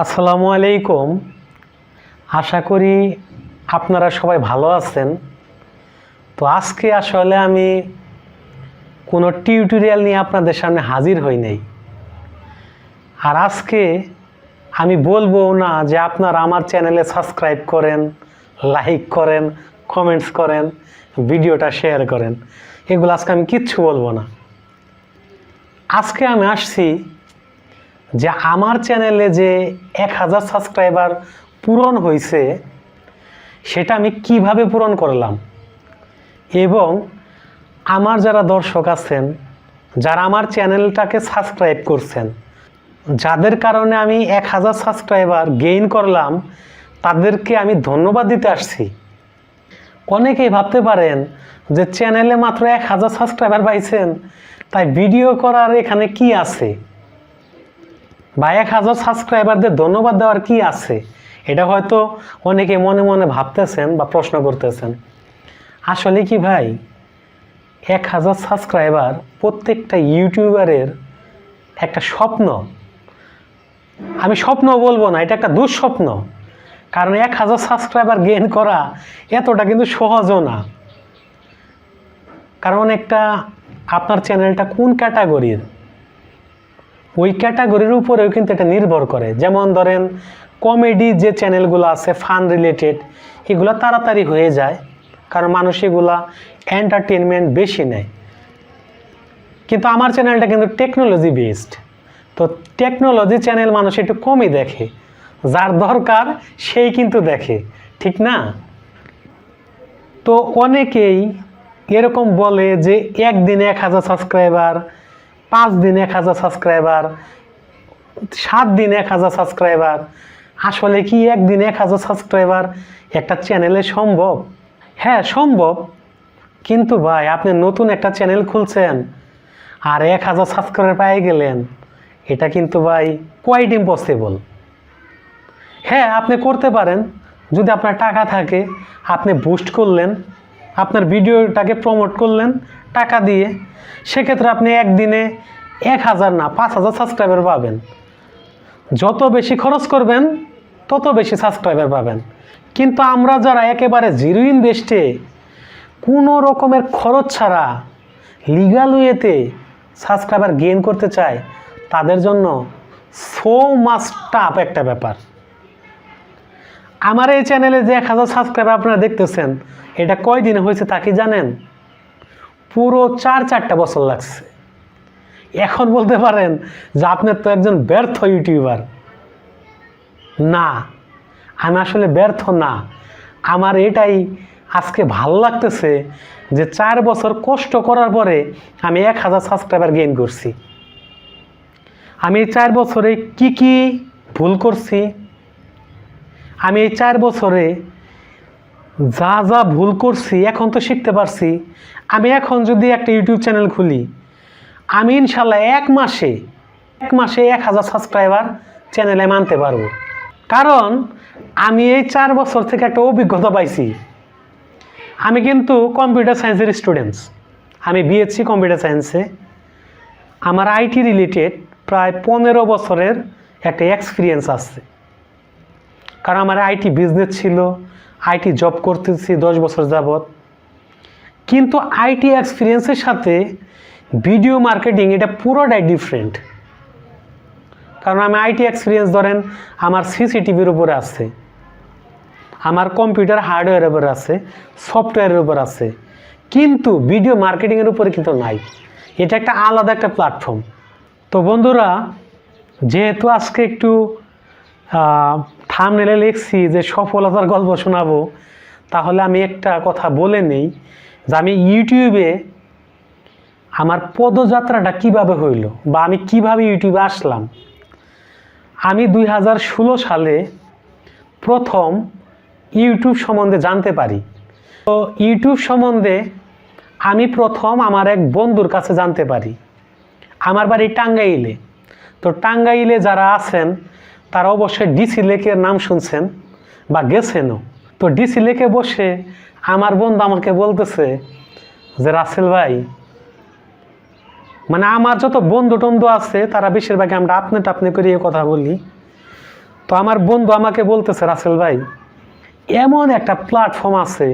আসসালামু আলাইকুম। আশা করি আপনারা সবাই ভালো আছেন। তো আজকে আসলে আমি কোনো টিউটোরিয়াল নিয়ে আপনাদের সামনে হাজির হই নাই। আর আজকে আমি বলবো না যে আপনারা আমার চ্যানেলে সাবস্ক্রাইব করেন, লাইক করেন, কমেন্টস করেন, ভিডিওটা শেয়ার করেন। এগুলো আজকে আমি কিচ্ছু বলবো না। আজকে আমি আসছি যে আমার চ্যানেলে যে 1000 সাবস্ক্রাইবার পূরণ হয়েছে সেটা আমি কিভাবে পূরণ করলাম, এবং আমার যারা দর্শক আছেন, যারা আমার চ্যানেলটাকে সাবস্ক্রাইব করছেন, যাদের কারণে আমি 1000 সাবস্ক্রাইবার গেইন করলাম, তাদেরকে আমি ধন্যবাদ দিতে আসছি। অনেকেই ভাবতে পারেন যে চ্যানেলে মাত্র 1000 সাবস্ক্রাইবার পাইছেন, তাই ভিডিও করার এখানে কি আছে, বা 1000 সাবস্ক্রাইবারদের ধন্যবাদ দেওয়ার কি আছে। এটা হয়তো অনেকে মনে মনে ভাবতেছেন বা প্রশ্ন করতেছেন। আসলে কি ভাই, 1000 সাবস্ক্রাইবার প্রত্যেকটা ইউটিউবারের একটা স্বপ্ন। আমি স্বপ্ন বলবো না, এটা একটা দুঃস্বপ্ন। কারণ 1000 সাবস্ক্রাইবার গেইন করা এতটা কিন্তু সহজও না। কারণ আপনার চ্যানেলটা কোন ক্যাটাগরির, ওই ক্যাটাগরির উপরেও কিন্তু এটা নির্ভর করে। যেমন ধরেন কমেডি যে চ্যানেলগুলো আছে, ফান রিলেটেড, এগুলো তাড়াতাড়ি হয়ে যায়, কারণ মানুষ এগুলা এন্টারটেনমেন্ট বেশি নেয়। কিন্তু আমার চ্যানেলটা কিন্তু টেকনোলজি বেসড, তো টেকনোলজি চ্যানেল মানুষ একটু কমই দেখে, যার দরকার সেই কিন্তু দেখে, ঠিক না? তো অনেকেই এরকম বলে যে একদিনে 1000 সাবস্ক্রাইবার, 5 দিনে 1000 সাবস্ক্রাইবার, 7 দিনে 1000 সাবস্ক্রাইবার। আসলে কি একদিনে 1000 সাবস্ক্রাইবার একটা চ্যানেলে সম্ভব? হ্যাঁ সম্ভব, কিন্তু ভাই আপনি নতুন একটা চ্যানেল খুলছেন আর 1000 সাবস্ক্রাইবার পেয়ে গেলেন, এটা কিন্তু ভাই কোয়াইট ইম্পসিবল। হ্যাঁ আপনি করতে পারেন, যদি আপনার টাকা থাকে আপনি বুস্ট করলেন, আপনার ভিডিওটাকে প্রমোট করলেন টাকা দিয়ে, সেক্ষেত্রে আপনি একদিনে 1000 না 5000 সাবস্ক্রাইবার পাবেন। যত বেশি খরচ করবেন তত বেশি সাবস্ক্রাইবার পাবেন। কিন্তু আমরা যারা একেবারে জিরো ইনভেস্টে, কোনো রকমের খরচ ছাড়া লিগ্যাল ওয়েতে সাবস্ক্রাইবার গেইন করতে চায়, তাদের জন্য সো মাচ টাফ একটা ব্যাপার। আমার এই চ্যানেলে যে 1000 সাবস্ক্রাইবার আপনারা দেখতেছেন, এটা কয় দিনে হয়েছে তা কি জানেন? পুরো 4-4টা বছর লাগছে। এখন বলতে পারেন যে আপনি তো একজন ব্যর্থ ইউটিউবার। না, আমি আসলে ব্যর্থ না। আমার এটাই আজকে ভালো লাগতেছে যে 4 বছর কষ্ট করার পরে আমি 1000 সাবস্ক্রাইবার গেইন করছি। আমি এই 4 বছরে কি কি ভুল করছি, আমি এই 4 বছরে যা যা ভুল করছি এখন তো শিখতে পারছি। আমি এখন যদি একটা ইউটিউব চ্যানেল খুলি, আমি ইনশাল্লাহ এক মাসে 1000 সাবস্ক্রাইবার চ্যানেলে মানতে পারবো। কারণ আমি এই 4 বছর থেকে একটা অভিজ্ঞতা পাইছি। আমি কিন্তু কম্পিউটার সায়েন্সের স্টুডেন্টস, আমি বিএসসি কম্পিউটার সায়েন্সে। আমার আইটি রিলেটেড প্রায় 15 বছরের একটা এক্সপিরিয়েন্স আছে। কারণ আমার আইটি বিজনেস ছিল, আইটি জব করতেছি 10 বছর যাবৎ। কিন্তু আইটি এক্সপিরিয়েন্সের সাথে ভিডিও মার্কেটিং এটা পুরোটাই ডিফারেন্ট। কারণ আমি আইটি এক্সপিরিয়েন্স ধরেন আমার সিসিটিভির উপরে আছে, আমার কম্পিউটার হার্ডওয়্যারের উপর আছে, সফটওয়্যারের উপর আছে, কিন্তু ভিডিও মার্কেটিংয়ের উপরে কিন্তু নাই। এটা একটা আলাদা একটা প্ল্যাটফর্ম। তো বন্ধুরা, যেহেতু আজকে একটু থাম্বনেলে লিখছি যে সফলতার গল্প শোনাবো, তাহলে আমি একটা কথা বলে নেই যে আমি ইউটিউবে আমার পদযাত্রাটা কিভাবে হইল, বা আমি কিভাবে ইউটিউবে আসলাম। আমি 2016 সালে প্রথম ইউটিউব সম্বন্ধে জানতে পারি। তো ইউটিউব সম্বন্ধে আমি প্রথম আমার এক বন্ধুর কাছে জানতে পারি। আমার বাড়ি টাঙ্গাইলে। তো টাঙ্গাইলে যারা আছেন তারা অবশ্যই ডিসি লেকের নাম শুনছেন বা গেছেনও। তো ডিসি লেকে বসে আমার বন্ধু আমাকে বলতেছে যে রাসেল ভাই, মানে আমার যত বন্ধু টন্ধু আছে তারা বেশিরভাগই আমরা আপনি টাপনি করে কথা বলি, তো আমার বন্ধু আমাকে বলতেছে, রাসেল ভাই, এমন একটা প্ল্যাটফর্ম আছে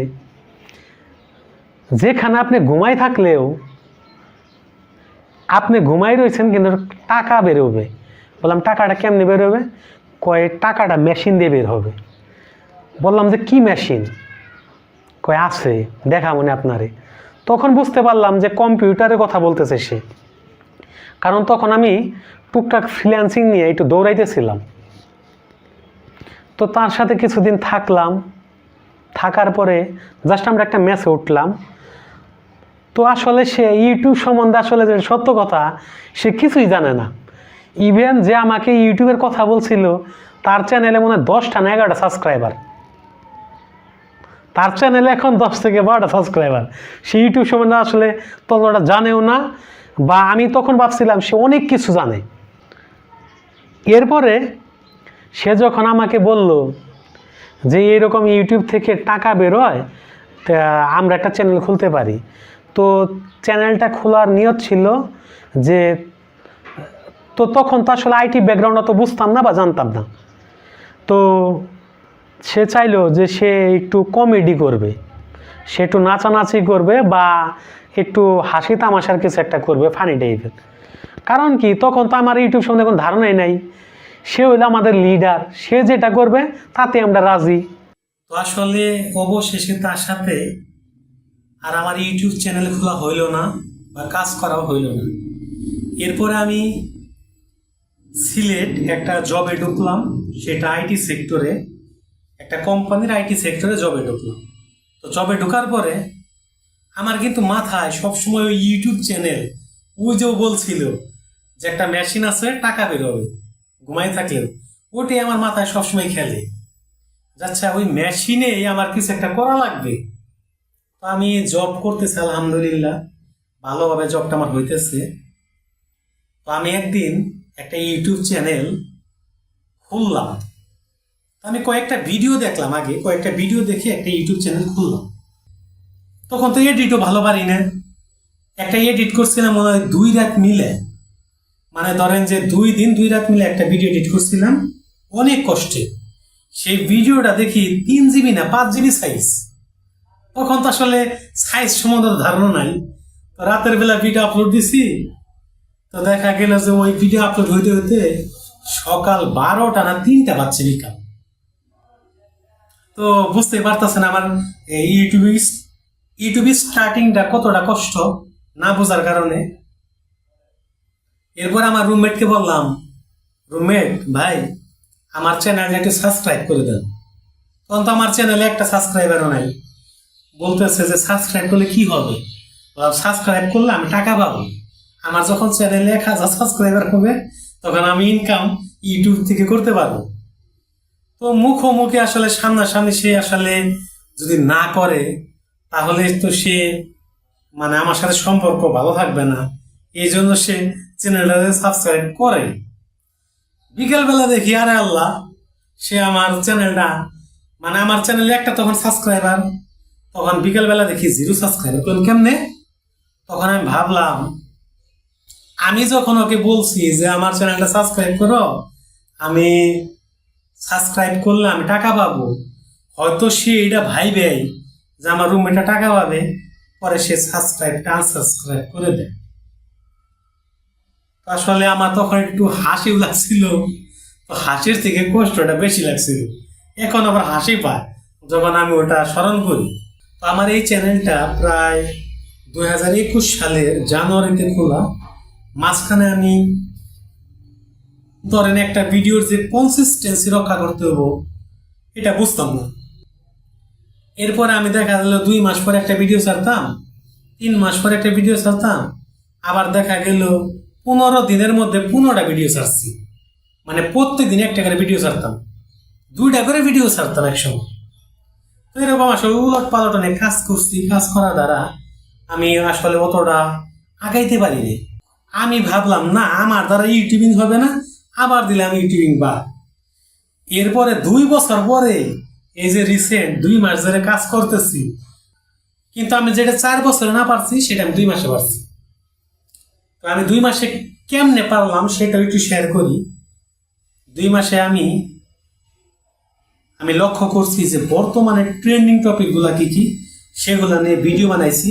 যেখানে আপনি ঘুমাই থাকলেও আপনি ঘুমাই রয়েছেন কিন্তু টাকা বেরোবে। বললাম টাকাটা কেমনে বেরোবে? কয় টাকাটা মেশিন দিয়ে বের হবে। বললাম যে কি মেশিন? কয় আছে, দেখা মনে আপনারে। তখন বুঝতে পারলাম যে কম্পিউটারের কথা বলতেছে সে, কারণ তখন আমি টুকটাক ফ্রিল্যান্সিং নিয়ে একটু দৌড়াইতেছিলাম। তো তার সাথে কিছুদিন থাকলাম, থাকার পরে জাস্ট আমরা একটা ম্যাচে উঠলাম। তো আসলে সে ইউটিউব সম্বন্ধে আসলে যে সত্য কথা সে কিছুই জানে না। ইভেন যে আমাকে ইউটিউবের কথা বলছিল তার চ্যানেলে মনে হয় 10টা না 11টা সাবস্ক্রাইবার। তার চ্যানেলে এখন 10 থেকে 12টা সাবস্ক্রাইবার। সে ইউটিউব সম্বন্ধে আসলে ততটা জানেও না, বা আমি তখন ভাবছিলাম সে অনেক কিছু জানে। এরপরে সে যখন আমাকে বলল যে এরকম ইউটিউব থেকে টাকা বেরোয়, তা আমরা একটা চ্যানেল খুলতে পারি। তো চ্যানেলটা খোলার নিয়ত ছিল যে, তো তখন তো আসলে আইটি ব্যাকগ্রাউন্ড অত বুঝতাম না বা জানতাম না। তো সে চাইলো যে সে একটু কমেডি করবে, সে একটু নাচানাচি করবে বা একটু হাসি তামাশার কিছু একটা করবে, ফানি টাইপের। কারণ কি, তখন তো আমার ইউটিউব সম্বন্ধে কোনো ধারণাই নাই। সে হইলো আমাদের লিডার, সে যেটা করবে তাতে আমরা রাজি। তো আসলে অবশেষে তার সাথে আর আমার ইউটিউব চ্যানেল খোলা হইল না বা কাজ করাও হইল না। এরপরে আমি সিলেট একটা জবে ঢুকলাম, সেটা আইটি সেক্টরে, একটা কোম্পানির আইটি সেক্টরে জবে ঢুকলাম। তো জবে ঢোকার পরে আমার কিন্তু মাথায় সবসময় ওই ইউটিউব চ্যানেল, ওই যে বলছিল যে একটা মেশিন আছে টাকা বেরোবে ঘুমাই থাকলেও, ওটাই আমার মাথায় সবসময় খেলে। আচ্ছা, ওই মেশিনে আমার কিছু একটা করা লাগবে। তো আমি জব করতেছি, আলহামদুলিল্লাহ ভালোভাবে জবটা আমার হইতেছে। তো আমি একদিন একটা ইউটিউব চ্যানেল খুললাম। আমি কয়েকটা ভিডিও দেখলাম, আগে কয়েকটা ভিডিও দেখে একটা ইউটিউব চ্যানেল খুললাম। তখন তো এডিটও ভালো পারি না। একটা এডিট করছিলাম মনে হয় 2 রাত মিলে, মানে ধরেন যে 2 দিন 2 রাত মিলে একটা ভিডিও এডিট করছিলাম অনেক কষ্টে। সেই ভিডিওটা দেখি 3 জিবি না 5 জিবি সাইজ। তখন তো আসলে সাইজ সম্বন্ধে ধারণা নাই। তো রাতের বেলা ভিডিও আপলোড দিছি, তো দেখা গেল যে ওই ভিডিও আপলোড হইতে হইতে সকাল 12টা না 3টা বাজছে বিকাল। তো বুঝতে পারতেছেন আমার ইউটিউবে স্টার্টিংটা কতটা কষ্ট না বোঝার কারণে। এরপর আমার রুমমেটকে বললাম, রুমমেট ভাই, আমার চ্যানেলটা একটু সাবস্ক্রাইব করে দেন। তখন তো আমার চ্যানেলে একটা সাবস্ক্রাইবারও নাই। বলতেছে যে সাবস্ক্রাইব করলে কি হবে? সাবস্ক্রাইব করলে আমি টাকা পাবো। আমার যখন চ্যানেলে 1000 সাবস্ক্রাইবার হবে তখন আমি ইনকাম ইউটিউব থেকে করতে পারবো। তো মুখোমুখি আসলে সামনাসামনি সে আসলে যদি না করে তাহলে তো সে মানে আমার সাথে সম্পর্ক ভালো থাকবে না। এই জন্য সে চ্যানেলটা সাবস্ক্রাইব করে। বিকেলবেলা দেখি আরে আল্লাহ, সে আমার চ্যানেলটা মানে আমার চ্যানেলে একটা তখন সাবস্ক্রাইবার, তখন বিকেলবেলা দেখি 0 সাবস্ক্রাইবার। করলাম কেমনে? তখন আমি ভাবলাম, আমি যখন ওকে বলছি যে আমার চ্যানেলটা সাবস্ক্রাইব করো, আমি সাবস্ক্রাইব করলে আমি টাকা পাবো, হয়তো সে এটা ভাইবে যে আমার রুমমেটটা টাকা পাবে, পরে সে সাবস্ক্রাইবটা আনসাবস্ক্রাইব করে দেয়। আসলে আমার তখন একটু হাসিও লাগছিল, তো হাসির থেকে কষ্টটা বেশি লাগছিল। এখন আবার হাসি পায় যখন আমি ওটা স্মরণ করি। তো আমার এই চ্যানেলটা প্রায় 2021 সালের জানুয়ারিতে খোলা। মাঝখানে আমি ধরেন একটা ভিডিওর যে কনসিস্টেন্সি রক্ষা করতে হবো এটা বুঝতাম না। এরপরে আমি দেখা গেল 2 মাস পরে একটা ভিডিও ছাড়তাম, 3 মাস পরে একটা ভিডিও ছাড়তাম, আবার দেখা গেল 15 দিনের মধ্যে 15টা ভিডিও ছাড়ছি। মানে প্রত্যেকদিন একটা করে ভিডিও ছাড়তাম, 2টা করে ভিডিও ছাড়তাম একসঙ্গে। তো এরকম আসলে উলট পালট অনেক কাজ করছি। কাজ করার দ্বারা আমি আসলে অতটা আগাইতে পারিনি। আমি ভাবলাম না আমার দ্বারা ইউটিউবিং হবে না, আবার দিলাম ইউটিউবিং বা। এরপরে 2 বছর পরে এই যে রিসেন্ট 2 মাস ধরে কাজ করতেছি, কিন্তু আমি যেটা 4 বছরে না পারছি সেটা আমি 2 মাসে পারছি। তো আমি 2 মাসে কেমনে পারলাম সেটা একটু শেয়ার করি। 2 মাসে আমি আমি লক্ষ্য করছি যে বর্তমানে ট্রেন্ডিং টপিকগুলো কি কি সেগুলো নিয়ে ভিডিও বানাইছি,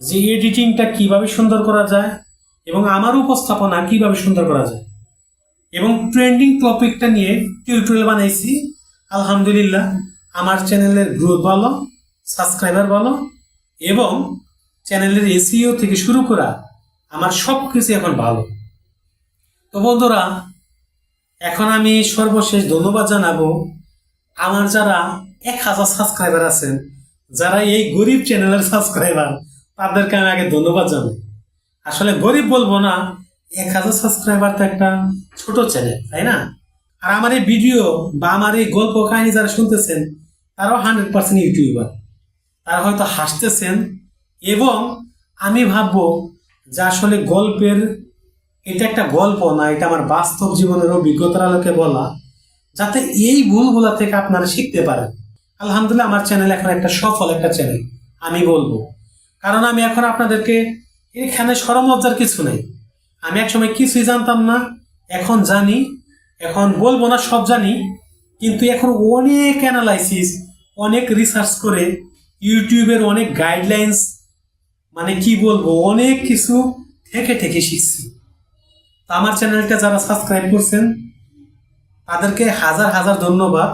যে এডিটিংটা কিভাবে সুন্দর করা যায় এবং আমার উপস্থাপনা কিভাবে সুন্দর করা যায়, এবং ট্রেন্ডিং টপিকটা নিয়ে টিউটোরিয়াল বানাইছি। আলহামদুলিল্লাহ আমার চ্যানেলের গ্রোথ ভালো, সাবস্ক্রাইবার ভালো, এবং চ্যানেলের এসইও থেকে শুরু করা আমার সব কিছু এখন ভালো। তো বন্ধুরা, এখন আমি সর্বশেষ ধন্যবাদ জানাবো আমার যারা 1000 সাবস্ক্রাইবার আছেন, যারা এই গরিব চ্যানেলের সাবস্ক্রাইবার, তাদেরকে আমি আগে ধন্যবাদ জানাই। আসলে গরিব বলবো না, 1000 সাবস্ক্রাইবার তো একটা ছোট চ্যানেল, তাই না? আর আমার এই ভিডিও বা আমার এই গল্প কাহিনী যারা শুনতেছেন, তারাও 100% ইউটিউবার। তারা হয়তো হাসতেছেন, এবং আমি ভাববো যে আসলে গল্পের এটা একটা গল্প না, এটা আমার বাস্তব জীবনের অভিজ্ঞতার আলোকে বলা, যাতে এই ভুলগুলা থেকে আপনারা শিখতে পারেন। আলহামদুলিল্লাহ আমার চ্যানেল এখন একটা সফল একটা চ্যানেল আমি বলবো, কারণ আমি এখন আপনাদেরকে এখানে শরম লজ্জার কিছু নেই। আমি একসময় কিছুই জানতাম না, এখন জানি। এখন বলবো না সব জানি, কিন্তু এখন অনেক অ্যানালাইসিস, অনেক রিসার্চ করে ইউটিউবের অনেক গাইডলাইন্স, মানে কি বলবো, অনেক কিছু থেকে থেকে শিখছি। তো আমার চ্যানেলটা যারা সাবস্ক্রাইব করছেন তাদেরকে হাজার হাজার ধন্যবাদ।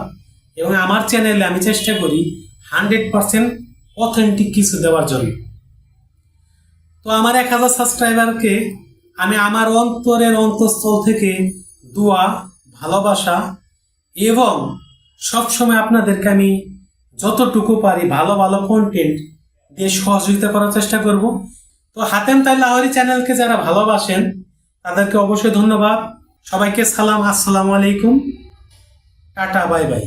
এবং আমার চ্যানেলে আমি চেষ্টা করি 100% অথেন্টিক কিছু দেওয়ার জন্য। তো আমার 1000 সাবস্ক্রাইবারকে আমি আমার অন্তরের অন্তঃস্থল থেকে দোয়া, ভালোবাসা এবং সবসময় আপনাদেরকে আমি যতটুকু পারি ভালো ভালো কন্টেন্ট দিয়ে সহযোগিতা করার চেষ্টা করব। তো হাতেম তাই লাহোরি চ্যানেলকে যারা ভালোবাসেন তাদেরকে অবশ্যই ধন্যবাদ। সবাইকে সালাম, আসসালামু আলাইকুম, টাটা, বাই বাই।